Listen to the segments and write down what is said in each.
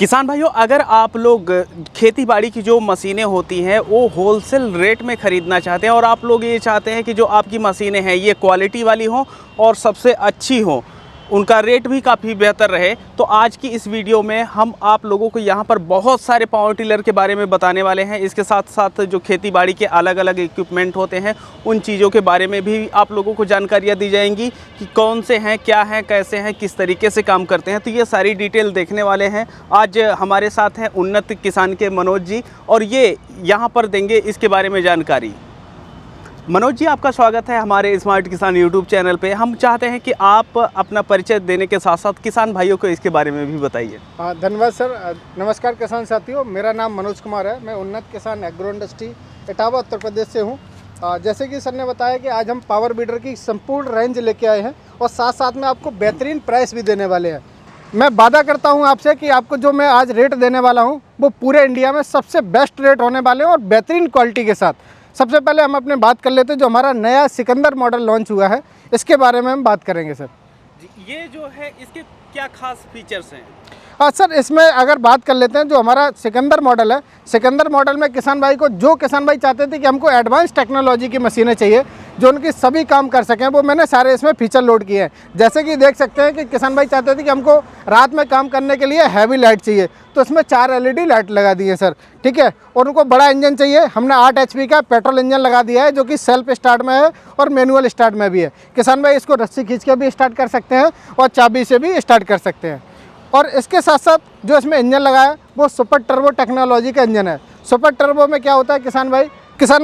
किसान भाइयों, अगर आप लोग खेती बाड़ी की जो मशीनें होती हैं वो होलसेल रेट में ख़रीदना चाहते हैं और आप लोग ये चाहते हैं कि जो आपकी मशीनें हैं ये क्वालिटी वाली हों और सबसे अच्छी हों, उनका रेट भी काफ़ी बेहतर रहे, तो आज की इस वीडियो में हम आप लोगों को यहाँ पर बहुत सारे पावर टिलर के बारे में बताने वाले हैं। इसके साथ साथ जो खेती बाड़ी के अलग अलग इक्विपमेंट होते हैं उन चीज़ों के बारे में भी आप लोगों को जानकारियाँ दी जाएंगी कि कौन से हैं, क्या हैं, कैसे हैं, किस तरीके से काम करते हैं। तो ये सारी डिटेल देखने वाले हैं। आज हमारे साथ हैं उन्नत किसान के मनोज जी और ये यहाँ पर देंगे इसके बारे में जानकारी। मनोज जी, आपका स्वागत है हमारे स्मार्ट किसान यूट्यूब चैनल पे। हम चाहते हैं कि आप अपना परिचय देने के साथ साथ किसान भाइयों को इसके बारे में भी बताइए। धन्यवाद सर। नमस्कार किसान साथियों, मेरा नाम मनोज कुमार है। मैं उन्नत किसान एग्रो इंडस्ट्री इटावा उत्तर प्रदेश से हूँ। जैसे कि सर ने बताया कि आज हम पावर बीडर की संपूर्ण रेंज लेके आए हैं और साथ साथ में आपको बेहतरीन प्राइस भी देने वाले हैं। मैं वादा करता हूँ आपसे कि आपको जो मैं आज रेट देने वाला हूँ वो पूरे इंडिया में सबसे बेस्ट रेट होने वाले हैं और बेहतरीन क्वालिटी के साथ। सबसे पहले हम अपने बात कर लेते हैं जो हमारा नया सिकंदर मॉडल लॉन्च हुआ है, इसके बारे में हम बात करेंगे सर। ये जो है इसके क्या खास फीचर्स हैं? सर, इसमें अगर बात कर लेते हैं जो हमारा सिकंदर मॉडल है, सिकंदर मॉडल में किसान भाई को जो किसान भाई चाहते थे कि हमको एडवांस टेक्नोलॉजी की मशीनें चाहिए जो उनकी सभी काम कर सकें, वो मैंने सारे इसमें फीचर लोड किए हैं। जैसे कि देख सकते हैं कि किसान भाई चाहते थे कि हमको रात में काम करने के लिए हैवी लाइट चाहिए, तो इसमें 4 LED लाइट लगा दी है सर, ठीक है। और उनको बड़ा इंजन चाहिए, हमने 8 HP का पेट्रोल इंजन लगा दिया है जो कि सेल्फ स्टार्ट में है और मैनुअल स्टार्ट में भी है। किसान भाई इसको रस्सी खींच के भी स्टार्ट कर सकते हैं और चाबी से भी स्टार्ट कर सकते हैं। और इसके साथ साथ जो इसमें इंजन लगा है वो सुपर टर्बो टेक्नोलॉजी का इंजन है। सुपर टर्बो में क्या होता है किसान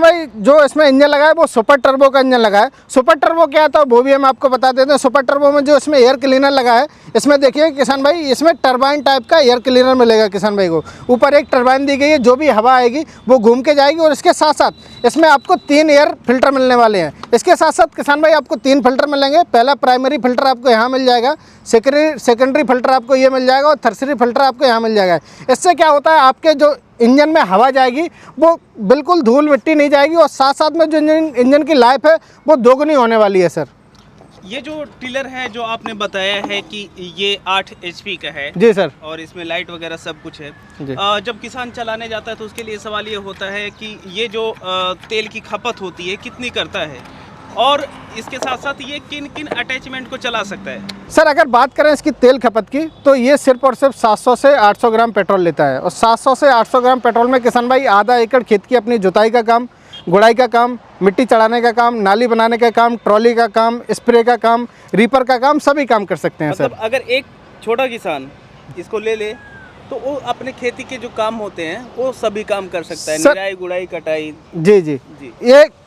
भाई जो इसमें इंजन लगा है वो सुपर टर्बो का इंजन लगा है। सुपर टर्बो क्या आता है वो भी हम आपको बता देते हैं। सुपर टर्बो में जो इसमें एयर क्लीनर लगा है, इसमें देखिए किसान भाई, इसमें टरबाइन टाइप का एयर क्लीनर मिलेगा किसान भाई को। ऊपर एक टरबाइन दी गई है, जो भी हवा आएगी वो घूम के जाएगी और इसके साथ साथ इसमें आपको 3 एयर फिल्टर मिलने वाले हैं। इसके साथ साथ किसान भाई आपको 3 फिल्टर मिलेंगे। पहला प्राइमरी फिल्टर आपको यहाँ मिल जाएगा, सेकेंडरी फिल्टर आपको ये मिल जाएगा और थर्सरी फिल्टर आपको यहाँ मिल जाएगा। इससे क्या होता है, आपके जो इंजन में हवा जाएगी वो बिल्कुल धूल मिट्टी नहीं जाएगी और साथ साथ में जो इंजन की लाइफ है वो दोगुनी होने वाली है सर। ये जो टिलर है जो आपने बताया है कि ये 8 HP का है जी सर, और इसमें लाइट वगैरह सब कुछ है। जब किसान चलाने जाता है तो उसके लिए सवाल ये होता है कि ये जो तेल की खपत होती है कितनी करता है और इसके साथ साथ ये किन किन अटैचमेंट को चला सकता है? सर, अगर बात करें इसकी तेल खपत की तो ये सिर्फ और सिर्फ 700 से 800 ग्राम पेट्रोल लेता है और 700 से 800 ग्राम पेट्रोल में किसान भाई आधा एकड़ खेत की अपनी जुताई का काम, गुड़ाई का काम, मिट्टी चढ़ाने का काम, नाली बनाने का काम, ट्रॉली का काम, स्प्रे का काम, रीपर का काम, सभी काम कर सकते हैं सर। मतलब अगर एक छोटा किसान इसको ले तो वो अपने खेती के जो काम होते हैं वो सभी काम कर सकता है, निराई, गुड़ाई, कटाई। जी जी जी,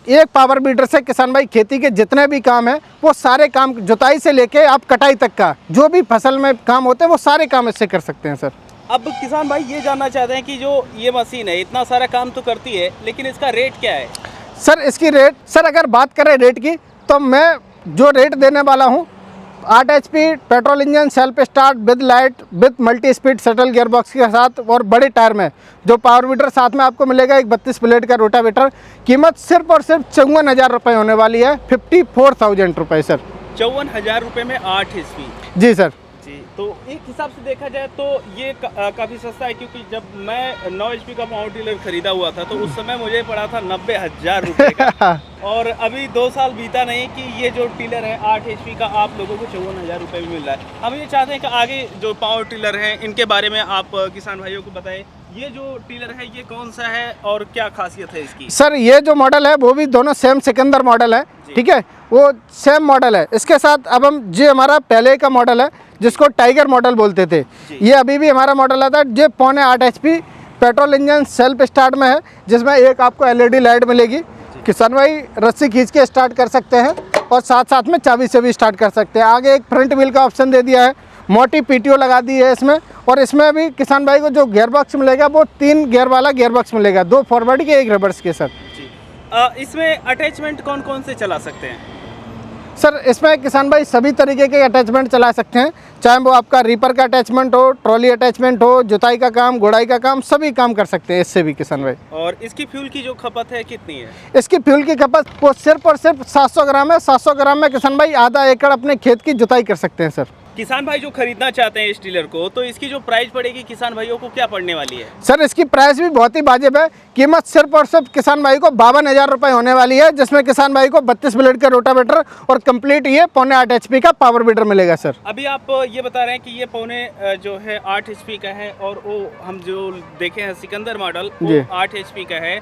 एक पावर बीडर से किसान भाई खेती के जितने भी काम है वो सारे काम, जुताई से लेके आप कटाई तक का जो भी फसल में काम होते हैं वो सारे काम इससे कर सकते हैं सर। अब किसान भाई ये जानना चाहते हैं कि जो ये मशीन है इतना सारा काम तो करती है, लेकिन इसका रेट क्या है? सर, इसकी रेट, सर अगर बात करें रेट की तो मैं जो रेट देने वाला हूँ 8 HP petrol engine, self start, with light, with multi speed shuttle gear box के साथ और बड़े टायर में जो पावर बीडर साथ में आपको मिलेगा, एक 32 प्लेट का रोटावेटर। कीमत सिर्फ और सिर्फ 54,000 रुपये होने वाली है, 54,000 रुपये सर। 54,000 रुपये में 8 HP? जी सर जी। तो एक हिसाब से देखा जाए तो ये काफ़ी सस्ता है, क्योंकि जब मैं 9 HP का पावर टिलर खरीदा हुआ था तो उस समय मुझे पड़ा था 90,000 रुपये का और अभी 2 साल बीता नहीं कि ये जो टिलर है 8 HP का आप लोगों को 54,000 रुपये में मिल रहा है। हम ये चाहते हैं कि आगे जो पावर टिलर हैं इनके बारे में आप किसान भाइयों को बताएं। ये जो टिलर है ये कौन सा है और क्या खासियत है इसकी? सर, ये जो मॉडल है वो भी दोनों सेम सिकंदर मॉडल है, ठीक है, वो सेम मॉडल है। इसके साथ अब हम जो हमारा पहले का मॉडल है जिसको टाइगर मॉडल बोलते थे, ये अभी भी हमारा मॉडल आता है। ये 0.8 HP petrol engine self start में है, जिसमें एक आपको LED लाइट मिलेगी। किसान भाई रस्सी खींच के स्टार्ट कर सकते हैं और साथ साथ में चाबी से भी स्टार्ट कर सकते हैं। आगे एक फ्रंट व्हील का ऑप्शन दे दिया है, मोटी PTO लगा दी है इसमें और इसमें भी किसान भाई को जो गियर बॉक्स मिलेगा वो 3 गियर वाला गियर बॉक्स मिलेगा, 2 फॉरवर्ड के 1 रिवर्स के सर। इसमें अटैचमेंट कौन कौन से चला सकते हैं? सर, इसमें किसान भाई सभी तरीके के अटैचमेंट चला सकते हैं, चाहे वो आपका रीपर का अटैचमेंट हो, ट्रॉली अटैचमेंट हो, जुताई का काम, गुड़ाई का काम, सभी काम कर सकते हैं इससे भी किसान भाई। और इसकी फ्यूल की जो खपत है कितनी है? इसकी फ्यूल की खपत वो सिर्फ और सिर्फ 700 ग्राम है। 700 ग्राम में किसान भाई आधा एकड़ अपने खेत की जुताई कर सकते हैं सर। किसान भाई जो खरीदना चाहते हैं इस डीलर को, तो इसकी जो प्राइस पड़ेगी किसान भाइयों को क्या पड़ने वाली है? सर इसकी प्राइस भी बहुत ही वाजिब है। कीमत सिर्फ और सिर्फ किसान भाई को 52,000 रुपये होने वाली है, जिसमें किसान भाई को 32 ब्लेड का रोटावेटर और कंप्लीट ये 8.5 HP का पावर बीडर मिलेगा सर। अभी आप ये बता रहे हैं कि ये 8 HP का है, और वो हम जो देखे हैं सिकंदर मॉडल वो 8 HP का है।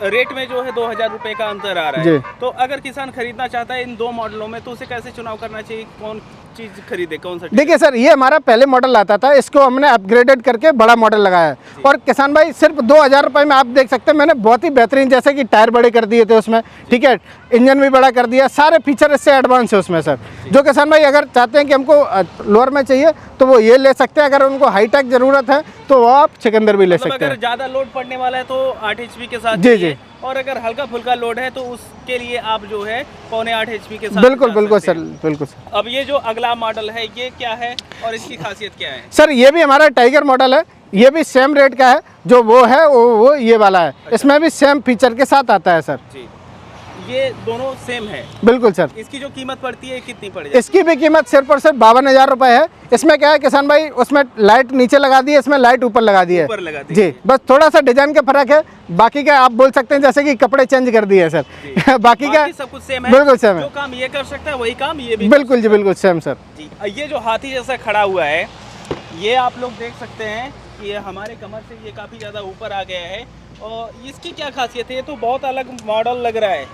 रेट में जो है 2,000 रुपये का अंतर आ रहा है। तो अगर किसान खरीदना चाहता है इन दो मॉडलों में, तो उसे कैसे चुनाव करना चाहिए, कौन चीज खरीदे, कौन सा? देखिए सर, ये हमारा पहले मॉडल आता था, इसको हमने अपग्रेडेड करके बड़ा मॉडल लगाया है। और किसान भाई सिर्फ 2,000 रुपये में आप देख सकते हैं, मैंने बहुत ही बेहतरीन, जैसे कि टायर बड़े कर दिए थे उसमें, ठीक है, इंजन भी बड़ा कर दिया, सारे फीचर इससे एडवांस है उसमें सर। जो किसान भाई अगर चाहते हैं कि हमको लोअर में चाहिए तो वो ये ले सकते हैं, अगर उनको हाईटेक ज़रूरत है तो वो आप सिकंदर भी ले सकते हैं। अगर ज़्यादा लोड पड़ने वाला है तो 8 HP के साथ जी, और अगर हल्का फुल्का लोड है तो उसके लिए आप जो है 8.5 HP के साथ बिल्कुल सर, बिल्कुल। अब ये जो अगला मॉडल है ये क्या है और इसकी खासियत क्या है? सर ये भी हमारा टाइगर मॉडल है, ये भी सेम रेट का है, जो वो है वो ये वाला है। अच्छा। इसमें भी सेम फीचर के साथ आता है सर जी। ये दोनों सेम है? बिल्कुल सर। इसकी जो कीमत पड़ती है कितनी पड़ जाती है? इसकी भी कीमत सिर्फ और सिर्फ 52,000 रुपये है। इसमें क्या है किसान भाई, उसमें लाइट नीचे लगा दी है, इसमें लाइट ऊपर लगा दी है जी। बस थोड़ा सा डिजाइन का फर्क है, बाकी का आप बोल सकते हैं जैसे कि कपड़े चेंज कर दिए सर। बाकी का सब कुछ सेम है, बिल्कुल सेम है। जो काम ये कर सकता है वही काम ये भी बिल्कुल जी, बिल्कुल सेम सर जी। ये जो हाथी जैसा खड़ा हुआ है, ये आप लोग देख सकते हैं कि ये हमारे कमर से ये काफ़ी ज़्यादा ऊपर आ गया है, और इसकी क्या खासियत है? ये तो बहुत अलग मॉडल लग रहा है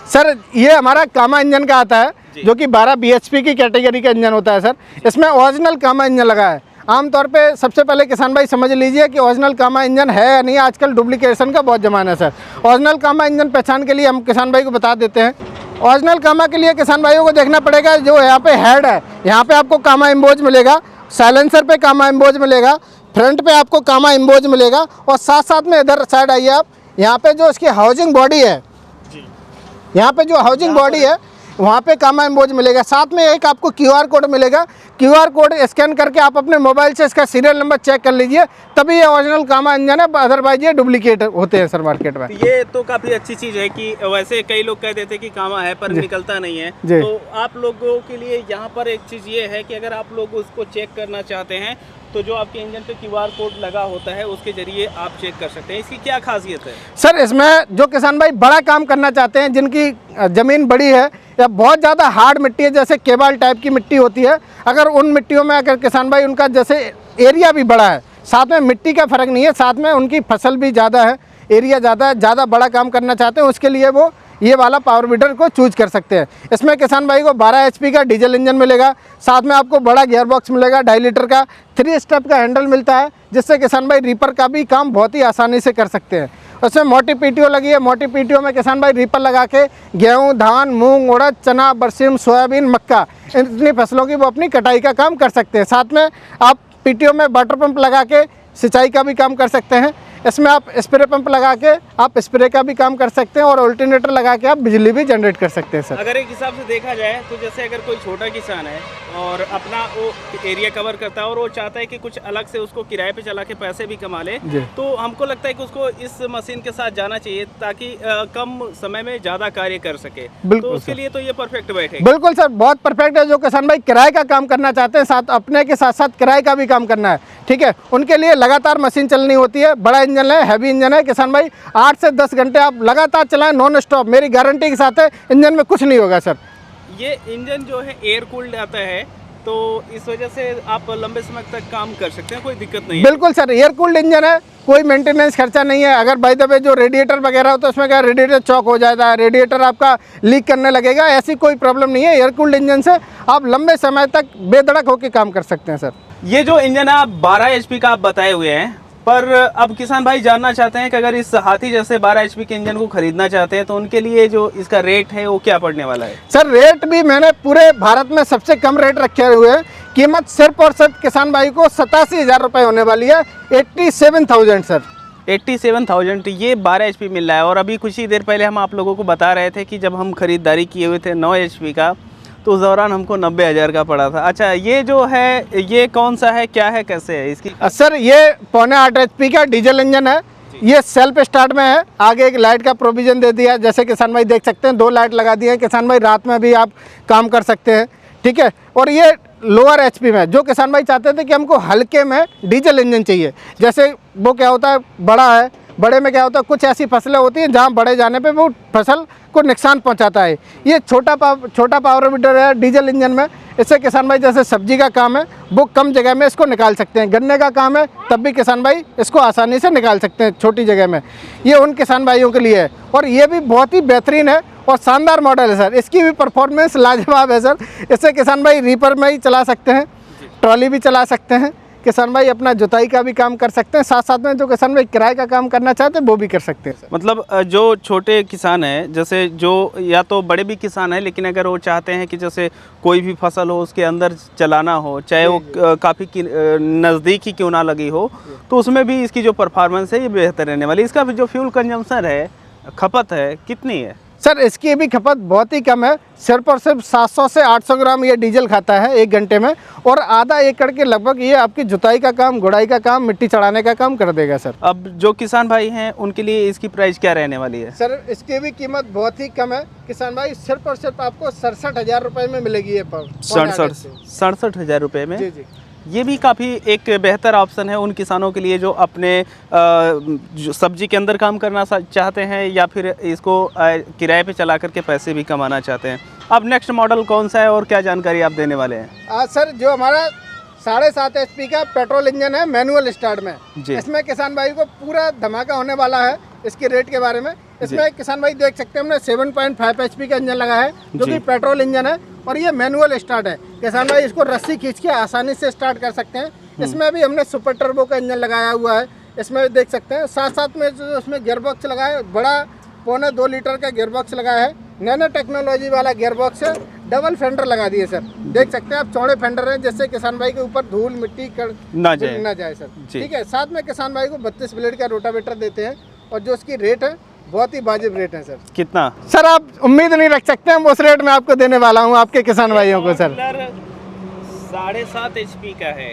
सर। ये हमारा कामा इंजन का आता है, जो कि 12 BHP की कैटेगरी का इंजन होता है सर। इसमें ओरिजिनल कामा इंजन लगा है। आमतौर पे सबसे पहले किसान भाई समझ लीजिए कि ओरिजिनल कामा इंजन है या नहीं, आजकल डुप्लीकेशन का बहुत ज़माना है सर। ओरिजिनल कामा इंजन पहचान के लिए हम किसान भाई को बता देते हैं। ओरिजिनल कामा के लिए किसान भाइयों को देखना पड़ेगा, जो यहाँ पे हेड है, यहाँ पे आपको कामा एम्बोज मिलेगा, साइलेंसर पे कामा एम्बोज मिलेगा, फ्रंट पे आपको कामा एम्बोज मिलेगा, और साथ साथ में इधर साइड आइए आप, यहाँ पे जो इसकी हाउसिंग बॉडी है, यहाँ पे जो हाउसिंग बॉडी है वहाँ पे कामा एम्बोज मिलेगा। साथ में एक आपको QR कोड मिलेगा, QR कोड स्कैन करके आप अपने मोबाइल से इसका सीरियल नंबर चेक कर लीजिए, तभी ये ओरिजिनल कामा इंजन है, अदरवाइज ये डुप्लीकेट होते हैं सर मार्केट में। ये तो काफ़ी अच्छी चीज़ है कि वैसे कई लोग कह देते हैं कि कामा है पर निकलता नहीं है, तो आप लोगों के लिए यहाँ पर एक चीज़ ये है कि अगर आप लोग उसको चेक करना चाहते हैं तो जो आपके इंजन पे QR कोड लगा होता है उसके जरिए आप चेक कर सकते हैं। इसकी क्या खासियत है सर? इसमें जो किसान भाई बड़ा काम करना चाहते हैं, जिनकी ज़मीन बड़ी है या बहुत ज़्यादा हार्ड मिट्टी है, जैसे केबाल टाइप की मिट्टी होती है, अगर उन मिट्टियों में अगर किसान भाई उनका जैसे एरिया भी बड़ा है, साथ में मिट्टी का फ़र्क नहीं है, साथ में उनकी फसल भी ज़्यादा है, एरिया ज़्यादा है, ज़्यादा बड़ा काम करना चाहते हैं, उसके लिए वो ये वाला पावर बीडर को चूज कर सकते हैं। इसमें किसान भाई को 12 HP का डीजल इंजन मिलेगा, साथ में आपको बड़ा गियर बॉक्स मिलेगा, 2.5 लीटर का 3 स्टेप का हैंडल मिलता है, जिससे किसान भाई रीपर का भी काम बहुत ही आसानी से कर सकते हैं। उसमें मोटी PTO लगी है, मोटी PTO में किसान भाई रीपर लगा के गेहूँ, धान, मूंग, उड़द, चना, बरसीम, सोयाबीन, मक्का, इतनी फसलों की वो अपनी कटाई का काम कर सकते हैं। साथ में आप PTO में वाटर पंप लगा के सिंचाई का भी काम कर सकते हैं। इसमें आप स्प्रे पंप लगा के आप स्प्रे का भी काम कर सकते हैं, और अल्टरनेटर लगा के आप बिजली भी जनरेट कर सकते हैं सर। अगर एक हिसाब से देखा जाए तो जैसे अगर कोई छोटा किसान है और अपना वो एरिया कवर करता है और वो चाहता है कि कुछ अलग से उसको किराए पे चला के पैसे भी कमा ले, तो हमको लगता है कि उसको इस मशीन के साथ जाना चाहिए, ताकि कम समय में ज़्यादा कार्य कर सके। तो उसके लिए तो ये परफेक्ट बैठेगा। बिल्कुल सर, बहुत परफेक्ट है। जो किसान भाई किराए का काम करना चाहते हैं, साथ अपने के साथ साथ किराए का भी काम करना है, ठीक है, उनके लिए लगातार मशीन चलनी होती है। बड़ा इंजन है, हैवी इंजन है, किसान भाई 8 से 10 घंटे आप लगातार चलाएं, नॉन स्टॉप, मेरी गारंटी के साथ है, इंजन में कुछ नहीं होगा सर। ये इंजन जो है एयर कूल्ड आता है, तो इस वजह से आप लंबे समय तक काम कर सकते हैं, कोई दिक्कत नहीं है। बिल्कुल सर, एयर कूल्ड इंजन है, कोई मेंटेनेंस खर्चा नहीं है। अगर बाय द वे जो रेडिएटर वगैरह हो तो उसमें क्या रेडिएटर चौक हो जाता है, रेडिएटर आपका लीक करने लगेगा, ऐसी कोई प्रॉब्लम नहीं है। एयर कूल्ड इंजन से आप लंबे समय तक बेधड़क होकर काम कर सकते हैं सर। ये जो इंजन है आप 12 HP का आप बताए हुए हैं, पर अब किसान भाई जानना चाहते हैं कि अगर इस हाथी जैसे 12 HP के इंजन को खरीदना चाहते हैं तो उनके लिए जो इसका रेट है वो क्या पड़ने वाला है? सर रेट भी मैंने पूरे भारत में सबसे कम रेट रखे हुए हैं। कीमत सिर्फ और सिर्फ किसान भाई को 87,000 रुपये होने वाली है, 87,000 सर। 87,000 ये 12 HP मिल रहा है। और अभी कुछ ही देर पहले हम आप लोगों को बता रहे थे कि जब हम खरीदारी किए हुए थे 9 HP का, तो उस दौरान हमको 90,000 का पड़ा था। अच्छा, ये जो है ये कौन सा है, क्या है, कैसे है इसकी? सर ये 8.5 HP का डीजल इंजन है, ये सेल्फ स्टार्ट में है। आगे एक लाइट का प्रोविज़न दे दिया, जैसे किसान भाई देख सकते हैं 2 लाइट लगा दी है, किसान भाई रात में भी आप काम कर सकते हैं, ठीक है। और ये लोअर एचपी में, जो किसान भाई चाहते थे कि हमको हल्के में डीजल इंजन चाहिए, जैसे वो क्या होता है बड़ा है, बड़े में क्या होता है कुछ ऐसी फसलें होती हैं जहाँ बड़े जाने पे वो फसल को नुकसान पहुँचाता है। ये छोटा पावर वीडर है डीजल इंजन में, इससे किसान भाई जैसे सब्जी का काम है वो कम जगह में इसको निकाल सकते हैं, गन्ने का काम है तब भी किसान भाई इसको आसानी से निकाल सकते हैं छोटी जगह में। ये उन किसान भाइयों के लिए है और ये भी बहुत ही बेहतरीन है और शानदार मॉडल है सर। इसकी भी परफॉर्मेंस लाजवाब है सर। इससे किसान भाई रीपर में ही चला सकते हैं, ट्रॉली भी चला सकते हैं, किसान भाई अपना जुताई का भी काम कर सकते हैं, साथ साथ में जो किसान भाई किराए का काम करना चाहते हैं वो भी कर सकते हैं। मतलब जो छोटे किसान हैं, जैसे जो या तो बड़े भी किसान हैं लेकिन अगर वो चाहते हैं कि जैसे कोई भी फसल हो उसके अंदर चलाना हो, चाहे वो काफ़ी नज़दीक ही क्यों ना लगी हो, तो उसमें भी इसकी जो परफॉर्मेंस है ये बेहतर रहने वाली। इसका भी जो फ्यूल कंजम्पशन है, खपत है, कितनी है सर? इसकी भी खपत बहुत ही कम है, सिर्फ और सिर्फ 700 से 800 ग्राम ये डीजल खाता है 1 घंटे में, और आधा एकड़ के लगभग ये आपकी जुताई का काम, गुड़ाई का काम, मिट्टी चढ़ाने का काम कर देगा सर। अब जो किसान भाई हैं उनके लिए इसकी प्राइस क्या रहने वाली है? सर इसकी भी कीमत बहुत ही कम है किसान भाई, सिर्फ और सिर्फ आपको 67,000 रुपये में मिलेगी ये 67,000 रुपये में। जी जी, ये भी काफ़ी एक बेहतर ऑप्शन है उन किसानों के लिए जो अपने जो सब्जी के अंदर काम करना चाहते हैं या फिर इसको किराए पे चला करके पैसे भी कमाना चाहते हैं। अब नेक्स्ट मॉडल कौन सा है और क्या जानकारी आप देने वाले हैं? सर जो हमारा 7.5 HP का पेट्रोल इंजन है मैनुअल स्टार्ट में, इसमें किसान भाई को पूरा धमाका होने वाला है। इसके रेट के बारे में इसमें किसान भाई देख सकते हैं हमने 7.5 HP का इंजन लगा है जो कि पेट्रोल इंजन है और ये मैनुअल स्टार्ट है। किसान भाई इसको रस्सी खींच के आसानी से स्टार्ट कर सकते हैं। इसमें भी हमने सुपर टर्बो का इंजन लगाया हुआ है, इसमें देख सकते हैं। साथ साथ में जो इसमें गियर बॉक्स लगा है, बड़ा 1.25 लीटर का गियर बॉक्स लगाया है, नैनो टेक्नोलॉजी वाला गियर बॉक्स है, डबल फेंडर लगा दिए सर। देख सकते हैं आप चौड़े फेंडर हैं जिससे किसान भाई के ऊपर धूल मिट्टी ना जाए सर। ठीक है, साथ में किसान भाई को 32 ब्लेड का रोटावेटर देते हैं और जो उसकी रेट है बहुत ही वाजिब रेट है सर। कितना? सर आप उम्मीद नहीं रख सकते हैं उस रेट में आपको देने वाला हूँ आपके किसान भाइयों को सर। 7.5 HP का है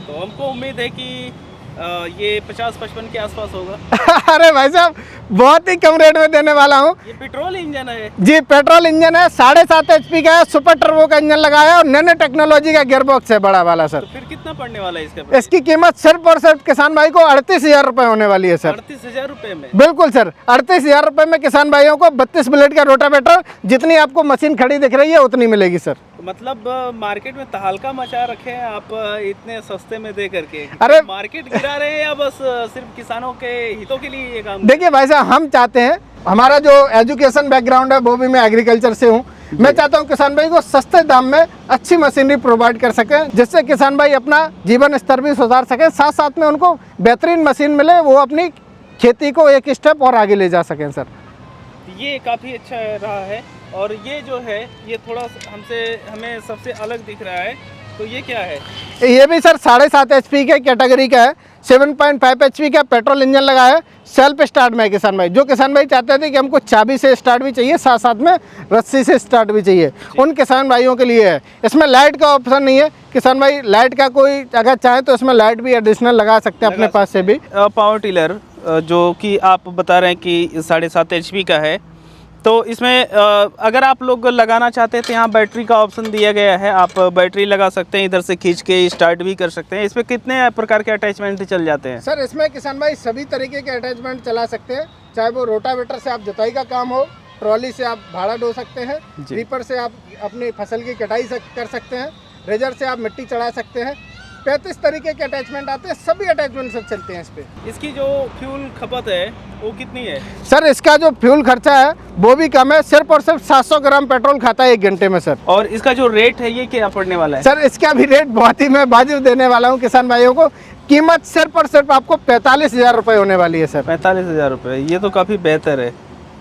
तो हमको उम्मीद है कि ये 50-55 के आसपास होगा। अरे भाई साहब बहुत ही कम रेट में देने वाला हूँ। ये पेट्रोल इंजन है जी, पेट्रोल इंजन है, 7.5 HP का है, सुपर टर्बो का इंजन लगाया है और नैनो टेक्नोलॉजी का गियर बॉक्स है बड़ा वाला सर। तो फिर कितना पड़ने वाला है इसका? इसकी कीमत सिर्फ और सिर्फ किसान भाई को 38,000 रुपये होने वाली है सर। 38,000 रुपये में? बिल्कुल सर, 38,000 रुपये में किसान भाइयों को 32 ब्लेड का रोटावेटर, जितनी आपको मशीन खड़ी दिख रही है उतनी मिलेगी सर। मतलब मार्केट में तहलका मचा रखे हैं आप इतने सस्ते में दे करके। अरे मार्केट गिरा रहे हैं या बस सिर्फ किसानों के हितों के लिए ये काम? देखिए भाई साहब, हम चाहते हैं, हमारा जो एजुकेशन बैकग्राउंड है वो भी मैं एग्रीकल्चर से हूँ, मैं चाहता हूँ किसान भाई को सस्ते दाम में अच्छी मशीनरी प्रोवाइड कर सके जिससे किसान भाई अपना जीवन स्तर भी सुधार सके, साथ साथ में उनको बेहतरीन मशीन मिले, वो अपनी खेती को एक स्टेप और आगे ले जा सकें सर। ये काफ़ी अच्छा रहा है और ये जो है ये थोड़ा हमें सबसे अलग दिख रहा है, तो ये क्या है? ये भी सर 7.5 HP के कैटेगरी का है, 7.5 HP का पेट्रोल इंजन लगा है, सेल्फ स्टार्ट में है किसान भाई। जो किसान भाई चाहते थे कि हमको चाबी से स्टार्ट भी चाहिए, साथ साथ में रस्सी से स्टार्ट भी चाहिए, उन किसान भाइयों के लिए है। इसमें लाइट का ऑप्शन नहीं है, किसान भाई लाइट का कोई अगर चाहे तो इसमें लाइट भी एडिशनल लगा सकते हैं अपने पास से भी। पावर टिलर जो कि आप बता रहे हैं कि 7.5 HP का है, तो इसमें अगर आप लोग लगाना चाहते हैं तो यहाँ बैटरी का ऑप्शन दिया गया है, आप बैटरी लगा सकते हैं, इधर से खींच के स्टार्ट भी कर सकते हैं। इसमें कितने प्रकार के अटैचमेंट चल जाते हैं? सर इसमें किसान भाई सभी तरीके के अटैचमेंट चला सकते हैं, चाहे वो रोटावेटर से आप जुताई का काम हो, ट्रॉली से आप भाड़ा ढो सकते हैं, रीपर से आप अपनी फसल की कटाई कर सकते हैं, रेजर से आप मिट्टी चढ़ा सकते हैं। 35 तरीके के अटैचमेंट आते हैं, सभी अटैचमेंट सब चलते हैं इस पे। इसकी जो फ्यूल खपत है वो कितनी है? सर इसका जो फ्यूल खर्चा है वो भी कम है, सिर्फ और सिर्फ 700 ग्राम पेट्रोल खाता है 1 घंटे में सर। और इसका जो रेट है ये क्या पड़ने वाला है? सर इसका भी रेट बहुत ही मैं वाजिब देने वाला हूँ किसान भाइयों को, कीमत सिर्फ और सिर्फ आपको 45,000 रुपये होने वाली है सर। 45,000 रुपये, ये तो काफ़ी बेहतर है।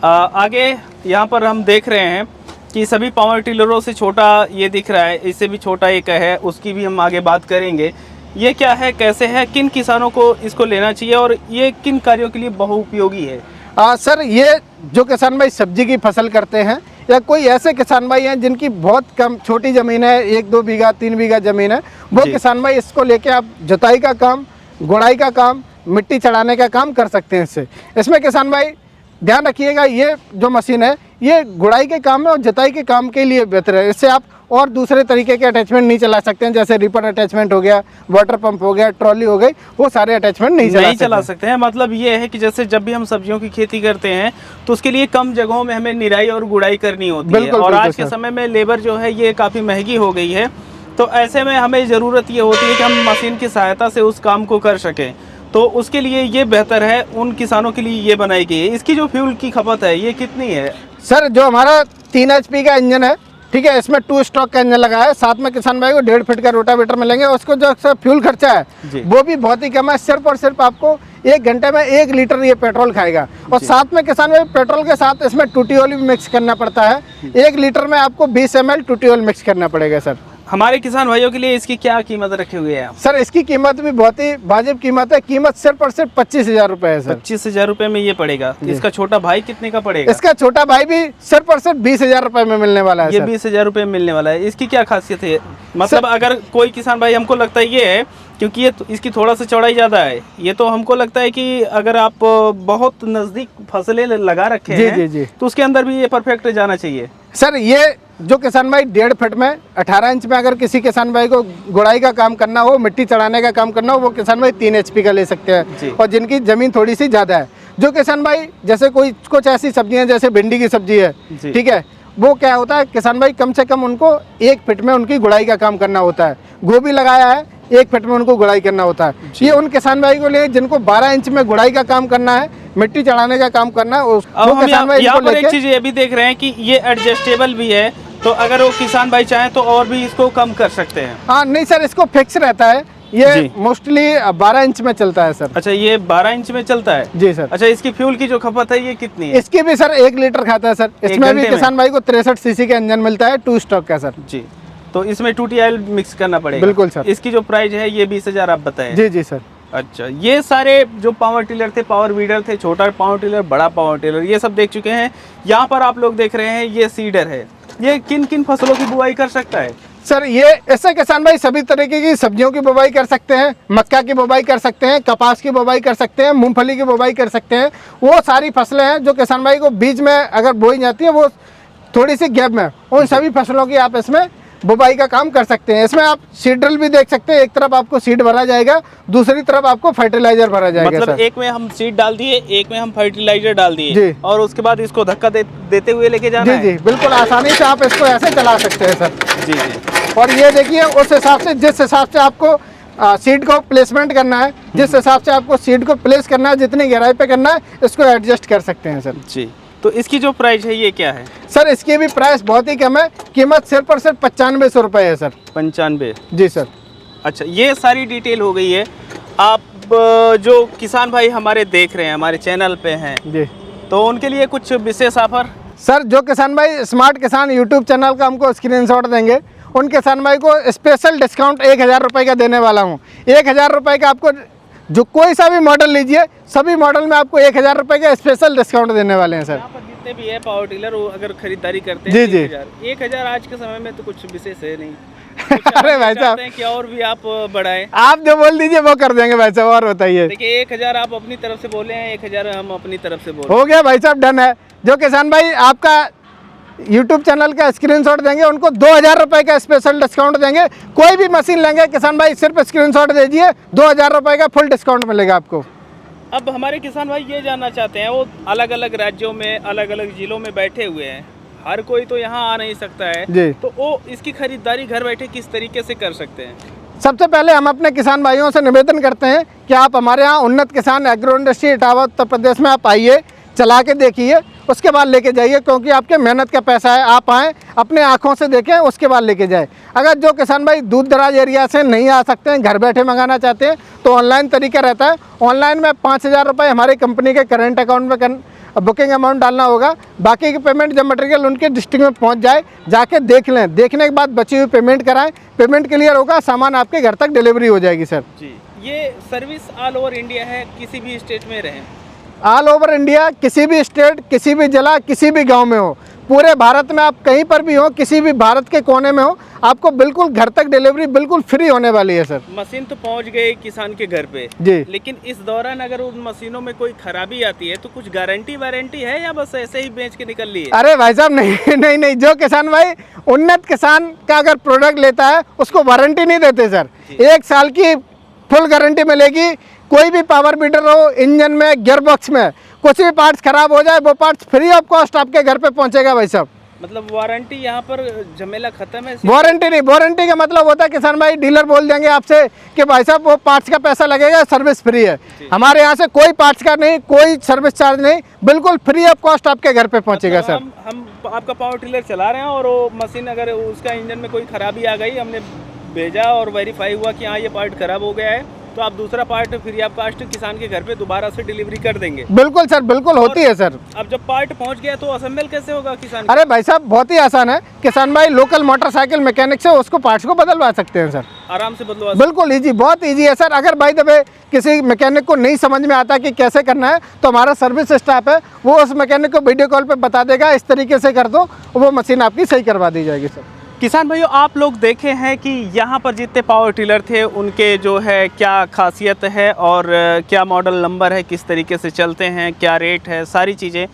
आगे यहाँ पर हम देख रहे हैं कि सभी पावर टिलरों से छोटा ये दिख रहा है, इससे भी छोटा एक है, उसकी भी हम आगे बात करेंगे। ये क्या है, कैसे है, किन किसानों को इसको लेना चाहिए और ये किन कार्यों के लिए बहुउपयोगी है? सर ये जो किसान भाई सब्जी की फसल करते हैं या कोई ऐसे किसान भाई हैं जिनकी बहुत कम छोटी ज़मीन है, 1-2 बीघा 3 बीघा ज़मीन है, वो किसान भाई इसको लेके आप जुताई का काम, गुड़ाई का काम, मिट्टी चढ़ाने का काम कर सकते हैं। इसमें किसान भाई ध्यान रखिएगा, ये जो मशीन है ये गुड़ाई के काम में और जुताई के काम के लिए बेहतर है। इससे आप और दूसरे तरीके के अटैचमेंट नहीं चला सकते हैं, जैसे रिपर अटैचमेंट हो गया, वाटर पंप हो गया, ट्रॉली हो गई, वो सारे अटैचमेंट नहीं चला सकते हैं। मतलब ये है कि जैसे जब भी हम सब्जियों की खेती करते हैं तो उसके लिए कम जगहों में हमें निराई और गुड़ाई करनी होती है, और आज के समय में लेबर जो है ये काफ़ी महंगी हो गई है। तो ऐसे में हमें ज़रूरत ये होती है कि हम मशीन की सहायता से उस काम को कर सकें। तो उसके लिए ये बेहतर है, उन किसानों के लिए ये बनाई गई है। इसकी जो फ्यूल की खपत है ये कितनी है? सर जो हमारा 3 HP का इंजन है, ठीक है, इसमें 2 स्ट्रोक का इंजन लगा है, साथ में किसान भाई को 1.5 फीट का रोटावेटर मिलेंगे। उसको जो फ्यूल खर्चा है वो भी बहुत ही कम है, सिर्फ और सिर्फ आपको 1 घंटे में 1 लीटर ये पेट्रोल खाएगा। और साथ में किसान भाई पेट्रोल के साथ इसमें टूटी ऑयल भी मिक्स करना पड़ता है। 1 लीटर में आपको 20 ml टूटी ऑयल मिक्स करना पड़ेगा सर। हमारे किसान भाइयों के लिए इसकी क्या कीमत रखे हुए हैं? सर इसकी कीमत भी बहुत ही वाजिब कीमत है, कीमत सिर्फ और सिर्फ 25,000 रुपए है सर। 25,000 रुपए में ये पड़ेगा। इसका छोटा भाई कितने का पड़ेगा? इसका छोटा भाई भी सिर्फ और सिर्फ 20,000 रुपए में मिलने वाला है। ये 20,000 रुपए में मिलने वाला है। इसकी क्या खासियत है? मतलब अगर कोई किसान भाई, हमको लगता है ये है क्योंकि ये इसकी थोड़ा सा चौड़ाई ज़्यादा है, ये तो हमको लगता है कि अगर आप बहुत नज़दीक फसलें लगा रखे हैं जी। तो उसके अंदर भी ये परफेक्ट जाना चाहिए। सर ये जो किसान भाई 1.5 फीट में 18 इंच में अगर किसी किसान भाई को गुड़ाई का काम करना हो, मिट्टी चढ़ाने का काम करना हो, वो किसान भाई 3 HP का ले सकते हैं। और जिनकी ज़मीन थोड़ी सी ज़्यादा है, जो किसान भाई जैसे कुछ ऐसी सब्जियां जैसे भिंडी की सब्जी है, ठीक है, वो क्या होता है किसान भाई कम से कम उनको 1 फीट में उनकी गुड़ाई का काम करना होता है। गोभी लगाया है, 1 फीट में उनको गुड़ाई करना होता है। ये उन किसान भाई को लिए जिनको 12 इंच में गुड़ाई का काम करना है, मिट्टी चढ़ाने का काम करना है। अब हम यहाँ पर एक चीज़ ये भी देख रहे हैं कि ये एडजस्टेबल भी है, तो अगर वो किसान भाई चाहें तो और भी इसको कम कर सकते हैं। हाँ नहीं सर, इसको फिक्स रहता है, ये मोस्टली 12 इंच में चलता है सर। अच्छा, ये 12 इंच में चलता है? जी सर। अच्छा, इसकी फ्यूल की जो खपत है ये कितनी है? इसकी भी सर 1 लीटर खाता है सर। इसमें भी किसान भाई को 63 cc का इंजन मिलता है, 2 स्ट्रोक का सर। जी, तो इसमें टूटी ऑयल मिक्स करना पड़ेगा? बिल्कुल सर। इसकी जो प्राइस है ये 20,000 आप बताएं? जी सर। अच्छा, ये सारे जो पावर टिलर थे, पावर वीडर थे, छोटा पावर टिलर, बड़ा पावर टिलर, ये सब देख चुके हैं। यहाँ पर आप लोग देख रहे हैं ये सीडर है। ये किन किन फसलों की बुआई कर सकता है? सर ये ऐसे किसान भाई सभी तरीके की सब्जियों की बुवाई कर सकते हैं, मक्का की बुवाई कर सकते हैं, कपास की बुवाई कर सकते हैं, मूंगफली की बुवाई कर सकते हैं। वो सारी फसलें हैं जो किसान भाई को बीच में अगर बोई जाती है, वो थोड़ी सी गैप में, उन सभी फसलों की आप इसमें बुवाई का काम कर सकते हैं। इसमें आप सीड ड्रिल भी देख सकते हैं, एक तरफ आपको सीड भरा जाएगा, दूसरी तरफ आपको फर्टिलाइजर भरा जाएगा। मतलब एक में हम सीड डाल दिए, एक में हम फर्टिलाइजर डाल दिए, और उसके बाद इसको धक्का देते हुए लेके जाना है। जी, बिल्कुल आसानी से आप इसको ऐसे चला सकते हैं सर। जी। और ये देखिए उस हिसाब से, जिस हिसाब से आपको सीड को प्लेसमेंट करना है, जिस हिसाब से आपको सीड को प्लेस करना है, जितनी गहराई पे करना है, इसको एडजस्ट कर सकते हैं सर। जी। तो इसकी जो प्राइस है ये क्या है? सर इसकी भी प्राइस बहुत ही कम है, कीमत सिर्फ और सिर्फ 9500 रुपये है सर। 95? जी सर। अच्छा, ये सारी डिटेल हो गई है। आप जो किसान भाई हमारे देख रहे हैं, हमारे चैनल पे हैं जी, तो उनके लिए कुछ विशेष ऑफर? सर जो किसान भाई स्मार्ट किसान यूट्यूब चैनल का हमको स्क्रीनशॉट देंगे, उन किसान भाई को स्पेशल डिस्काउंट 1000 रुपये का देने वाला हूँ। 1000 रुपये का आपको जो कोई सा भी मॉडल लीजिए, सभी मॉडल में आपको 1000 रुपये का स्पेशल डिस्काउंट देने वाले हैं सर। यहाँ पर जितने भी है पावर टिलर, वो अगर खरीदारी करते हैं जी 1000 आज के समय में तो कुछ विशेष है नहीं। अरे भाई साहब, कि और भी आप बढ़ाएं, आप जो बोल दीजिए वो कर देंगे भाई साहब। और बताइए। देखिए 1000 आप अपनी तरफ से बोले हैं, 1000 हम अपनी तरफ से बोले। हो गया भाई साहब, डन है। जो किसान भाई आपका यूट्यूब चैनल का स्क्रीनशॉट देंगे, उनको 2000 रुपये का स्पेशल डिस्काउंट देंगे। कोई भी मशीन लेंगे किसान भाई, सिर्फ स्क्रीनशॉट दीजिए, 2000 रुपये का फुल डिस्काउंट मिलेगा आपको। अब हमारे किसान भाई ये जानना चाहते हैं, वो अलग अलग राज्यों में, अलग अलग जिलों में बैठे हुए हैं, हर कोई तो यहाँ आ नहीं सकता है जी, तो वो इसकी खरीदारी घर बैठे किस तरीके से कर सकते हैं? सबसे पहले हम अपने किसान भाइयों से निवेदन करते हैं कि आप हमारे यहाँ उन्नत किसान एग्रो इंडस्ट्री इटावा उत्तर प्रदेश में आप आइए, चला के देखिए, उसके बाद लेके जाइए, क्योंकि आपके मेहनत का पैसा है। आप आएँ, अपने आँखों से देखें, उसके बाद लेके जाए। अगर जो किसान भाई दूर दराज एरिया से नहीं आ सकते हैं, घर बैठे मंगाना चाहते हैं, तो ऑनलाइन तरीका रहता है। ऑनलाइन में 5000 रुपये हमारी कंपनी के करेंट अकाउंट में बुकिंग अमाउंट डालना होगा। बाकी की पेमेंट जब मटेरियल उनके डिस्ट्रिक्ट में पहुंच जाए, जाके देख लें, देखने के बाद बची हुई पेमेंट कराएं, पेमेंट क्लियर होगा, सामान आपके घर तक डिलीवरी हो जाएगी सर। जी, ये सर्विस ऑल ओवर इंडिया है, किसी भी स्टेट में रहें? ऑल ओवर इंडिया, किसी भी स्टेट, किसी भी जिला, किसी भी गांव में हो, पूरे भारत में आप कहीं पर भी हो, किसी भी भारत के कोने में हो, आपको बिल्कुल घर तक डिलीवरी बिल्कुल फ्री होने वाली है सर। मशीन तो पहुंच गई किसान के घर पे जी। लेकिन इस दौरान अगर उन मशीनों में कोई खराबी आती है तो कुछ गारंटी वारंटी है या बस ऐसे ही बेच के निकल लिए? अरे भाई साहब नहीं नहीं नहीं, जो किसान भाई उन्नत किसान का अगर प्रोडक्ट लेता है उसको वारंटी नहीं देते सर। 1 साल की फुल गारंटी मिलेगी। कोई भी पावर बीटर हो, इंजन में, गियर बॉक्स में कुछ भी पार्ट्स खराब हो जाए, वो पार्ट्स फ्री ऑफ कॉस्ट आपके घर पे पहुंचेगा भाई साहब। मतलब वारंटी यहाँ पर झमेला खत्म है? वारंटी नहीं, वारंटी का मतलब होता है किसान भाई डीलर बोल देंगे आपसे कि भाई साहब वो पार्ट्स का पैसा लगेगा, सर्विस फ्री है। हमारे यहाँ से कोई पार्ट्स का नहीं, कोई सर्विस चार्ज नहीं, बिल्कुल फ्री ऑफ कॉस्ट आपके घर पे पहुंचेगा सर। हम आपका पावर टिलर चला रहे हैं और वो मशीन अगर उसका इंजन में कोई खराबी आ गई, हमने भेजा और वेरीफाई हुआ कि हाँ ये पार्ट खराब हो गया है, तो आप दूसरा पार्ट फ्री ऑफ कॉस्ट किसान के घर पे दोबारा से डिलीवरी कर देंगे? बिल्कुल सर, बिल्कुल होती है सर। अब जब पार्ट पहुंच गया तो असेंबल कैसे होगा किसान? अरे भाई साहब बहुत ही आसान है, किसान भाई लोकल मोटरसाइकिल मैकेनिक से उसको पार्ट्स को बदलवा सकते हैं सर, आराम से बदलवा? बिल्कुल ईजी, बहुत ईजी है सर। अगर बाय द वे किसी मैकेनिक को नहीं समझ में आता कि कैसे करना है तो हमारा सर्विस स्टाफ है, वो उस मैकेनिक को वीडियो कॉल पे बता देगा, इस तरीके से कर दो, वो मशीन आपकी सही करवा दी जाएगी सर। किसान भाइयों, आप लोग देखे हैं कि यहाँ पर जितने पावर टिलर थे उनके जो है क्या खासियत है और क्या मॉडल नंबर है, किस तरीके से चलते हैं, क्या रेट है, सारी चीज़ें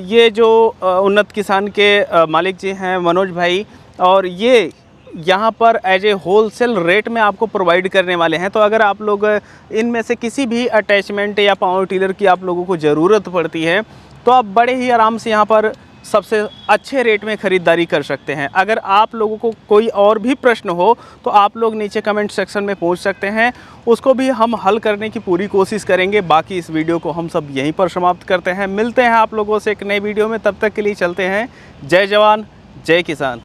ये जो उन्नत किसान के मालिक जी हैं मनोज भाई, और ये यहाँ पर एज ए होलसेल रेट में आपको प्रोवाइड करने वाले हैं। तो अगर आप लोग इनमें से किसी भी अटैचमेंट या पावर टिलर की आप लोगों को ज़रूरत पड़ती है तो आप बड़े ही आराम से यहाँ पर सबसे अच्छे रेट में ख़रीदारी कर सकते हैं। अगर आप लोगों को कोई और भी प्रश्न हो तो आप लोग नीचे कमेंट सेक्शन में पूछ सकते हैं, उसको भी हम हल करने की पूरी कोशिश करेंगे। बाकी इस वीडियो को हम सब यहीं पर समाप्त करते हैं, मिलते हैं आप लोगों से एक नए वीडियो में, तब तक के लिए चलते हैं। जय जवान जय किसान।